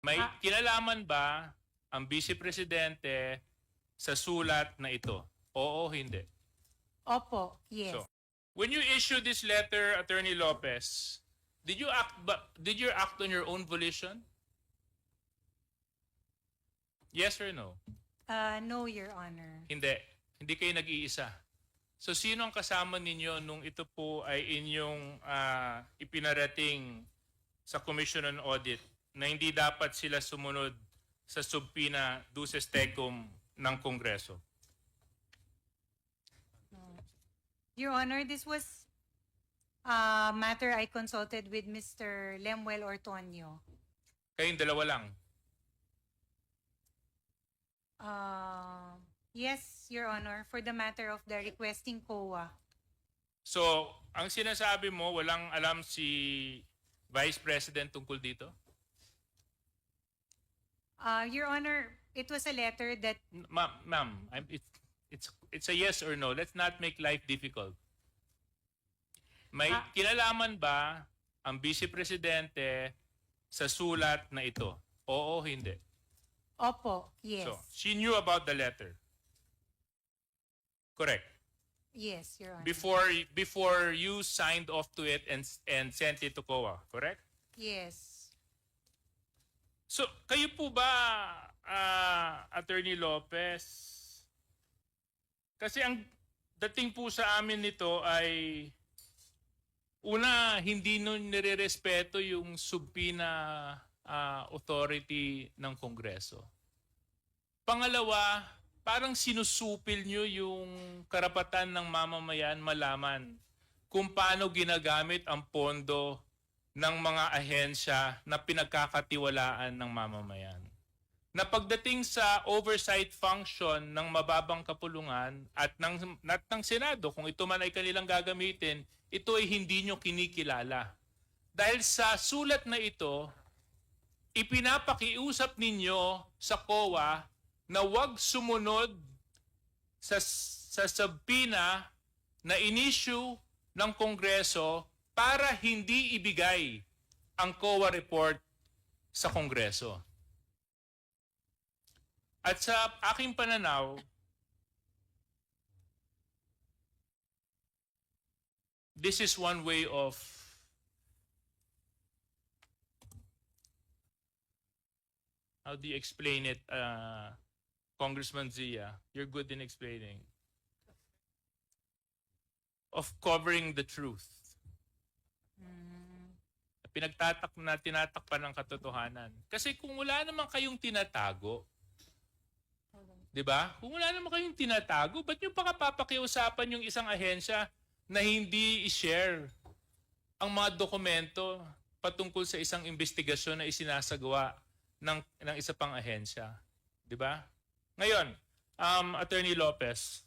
May kinalaman ba ang Vice Presidente sa sulat na ito? Oo, hindi. Opo, yes. So, when you issue this letter, Attorney Lopez, did you act on your own volition? Yes or no? No, Your Honor. Hindi. Hindi kayo nag-iisa. So, sino ang kasama ninyo nung ito po ay inyong ipinarating sa Commission on Audit na hindi dapat sila sumunod sa subpoena duces tecum ng Kongreso? Your Honor, this was a matter I consulted with Mr. Lemuel Ortonio. Kayong dalawa lang. Yes, Your Honor, for the matter of the requesting COA. So, ang sinasabi mo, walang alam si Vice President tungkol dito? Your Honor, it was a letter that Ma'am, it's a yes or no. Let's not make life difficult. May kinalaman ba ang Vice Presidente sa sulat na ito? Oo, hindi. Opo, yes. So, she knew about the letter. Correct. Yes, Your Honor. Before you signed off to it and sent it to COA, correct? Yes. So, kayo po ba, Attorney Lopez, kasi ang dating po sa amin nito ay, una, hindi nun nire-respeto yung subpoena authority ng Kongreso. Pangalawa, parang sinusupil nyo yung karapatan ng mamamayan malaman kung paano ginagamit ang pondo ng mga ahensya na pinagkakatiwalaan ng mamamayan. Na pagdating sa oversight function ng mababang kapulungan at ng Senado, kung ito man ay kanilang gagamitin, ito ay hindi nyo kinikilala. Dahil sa sulat na ito, ipinapakiusap ninyo sa COA na huwag sumunod sa subpoena na in-issue ng Kongreso para hindi ibigay ang COA report sa Kongreso. At sa aking pananaw, this is one way of how do you explain it, Congressman Zia? You're good in explaining. Of covering the truth. Tinatakpan ng katotohanan. Kasi kung wala naman kayong tinatago, di ba? Kung wala naman kayong tinatago, ba't nyo pa papakiusapan yung isang ahensya na hindi i-share ang mga dokumento patungkol sa isang investigasyon na isinasagawa ng isa pang ahensya? Di ba? Ngayon, Attorney Lopez,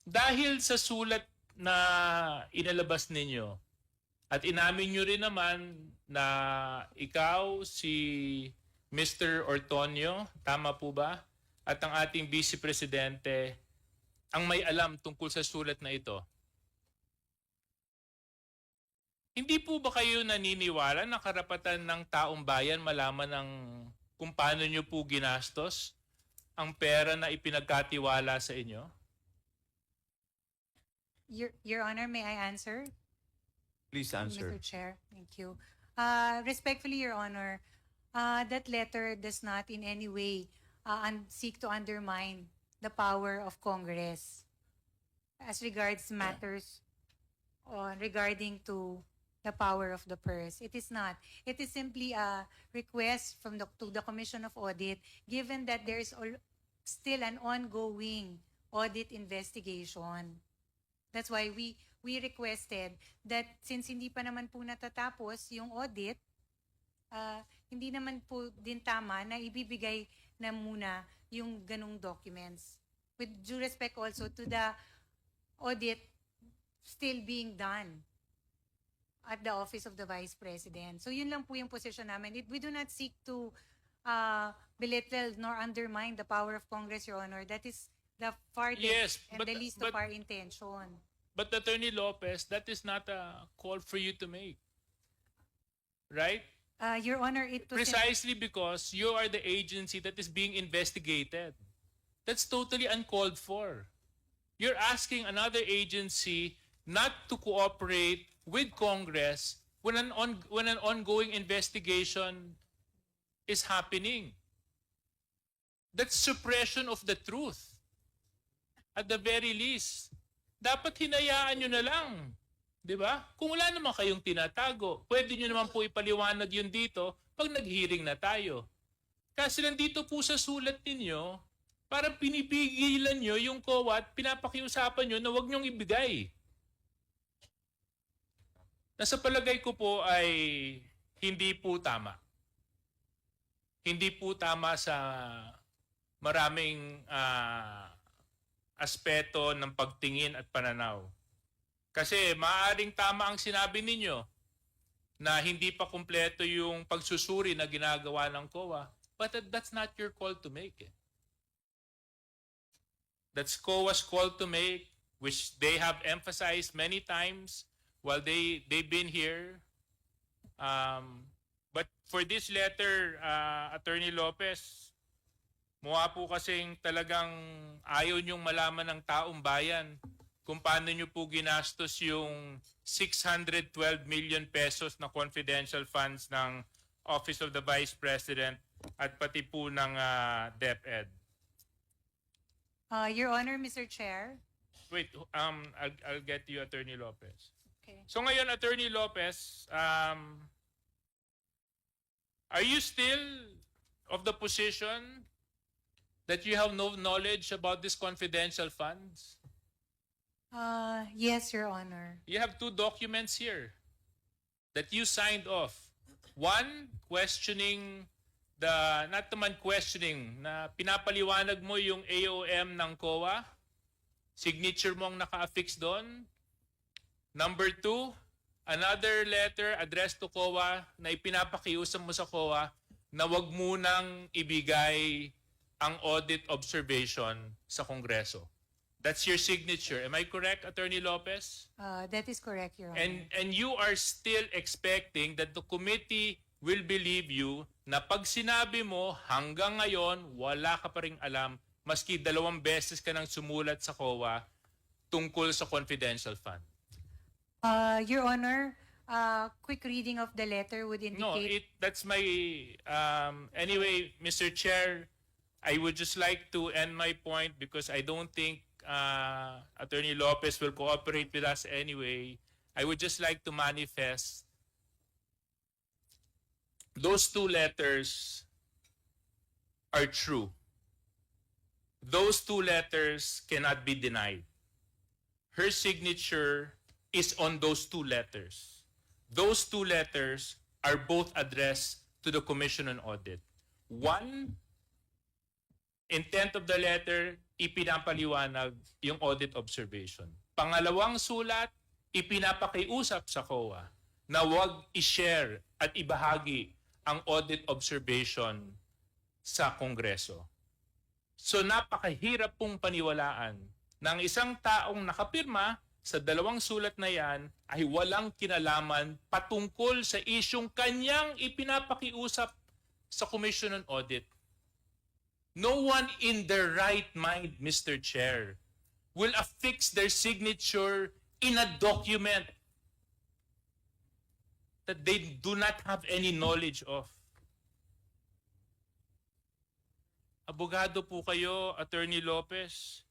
dahil sa sulat na inalabas ninyo, at inamin nyo rin naman na ikaw, si Mr. Ortonio, tama po ba? At ang ating Vice Presidente, ang may alam tungkol sa sulat na ito. Hindi po ba kayo naniniwala na karapatan ng taong bayan malaman kung paano nyo po ginastos ang pera na ipinagkatiwala sa inyo? Your Honor, may I answer? Please answer. Mr. Chair, thank you. Respectfully, Your Honor, that letter does not in any way seek to undermine the power of Congress as regards matters regarding to the power of the purse. It is not. It is simply a request to the Commission of Audit, given that there is still an ongoing audit investigation. That's why we requested that since hindi pa naman po natatapos yung audit, hindi naman po din tama na ibibigay na muna yung ganung documents. With due respect also to the audit still being done at the Office of the Vice President. So yun lang po yung position namin. We do not seek to belittle nor undermine the power of Congress, Your Honor. That is the farthest Yes, and but- the least but- of our intention. But Attorney Lopez, that is not a call for you to make. Right? Your Honor, it was Precisely because you are the agency that is being investigated. That's totally uncalled for. You're asking another agency not to cooperate with Congress when an ongoing investigation is happening. That's suppression of the truth. At the very least, dapat hinayaan nyo na lang. Di ba? Kung wala naman kayong tinatago, pwede nyo naman po ipaliwanag yun dito pag nag-hearing na tayo. Kasi nandito po sa sulat ninyo, parang pinipigilan nyo yung COA at pinapakiusapan nyo na huwag nyong ibigay. Nasa palagay ko po ay hindi po tama. Hindi po tama sa maraming aspeto ng pagtingin at pananaw. Kasi maaaring tama ang sinabi ninyo na hindi pa kumpleto yung pagsusuri na ginagawa ng COA, but that's not your call to make. That's COA's call to make, which they have emphasized many times while they've been here. But for this letter, Attorney Lopez, mukha po kasing talagang ayaw niyong malaman ng taong bayan kung paano niyo po ginastos yung 612 million pesos na confidential funds ng Office of the Vice President at pati po ng DepEd. Your Honor, Mr. Chair. Wait, I'll get to you, Attorney Lopez. Okay. So ngayon, Attorney Lopez, are you still of the position that you have no knowledge about these confidential funds? Yes, Your Honor. You have two documents here that you signed off. One, questioning not naman questioning, na pinapaliwanag mo yung AOM ng COA. Signature mo ang naka-affix doon. Number two, another letter addressed to COA na ipinapakiusap mo sa COA na wag munang ibigay ang audit observation sa Kongreso. That's your signature. Am I correct, Attorney Lopez? That is correct, Your Honor. And you are still expecting that the committee will believe you na pag sinabi mo hanggang ngayon wala ka pa ring alam maski 2 beses ka nang sumulat sa COA tungkol sa confidential fund. Your Honor, quick reading of the letter would No, indicate... that's my anyway, Mr. Chair, I would just like to end my point because I don't think Attorney Lopez will cooperate with us anyway. I would just like to manifest those two letters are true. Those two letters cannot be denied. Her signature is on those two letters. Those two letters are both addressed to the Commission on Audit. One, intent of the letter, ipinapaliwanag yung audit observation. Pangalawang sulat, ipinapakiusap sa COA na huwag i-share at ibahagi ang audit observation sa Kongreso. So napakahirap pong paniwalaan ng isang taong nakapirma sa 2 sulat na yan ay walang kinalaman patungkol sa isyong kanyang ipinapakiusap sa Commission on Audit. No one in their right mind, Mr. Chair, will affix their signature in a document that they do not have any knowledge of. Abogado po kayo, Attorney Lopez.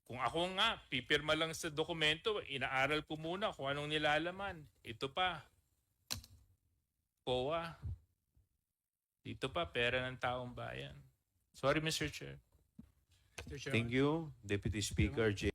Kung ako nga, pipirma lang sa dokumento, inaaral ko muna kung anong nilalaman. Ito pa, COA. Dito pa, pera ng taong bayan. Sorry, Mr. Chair. Thank you, Deputy Speaker J.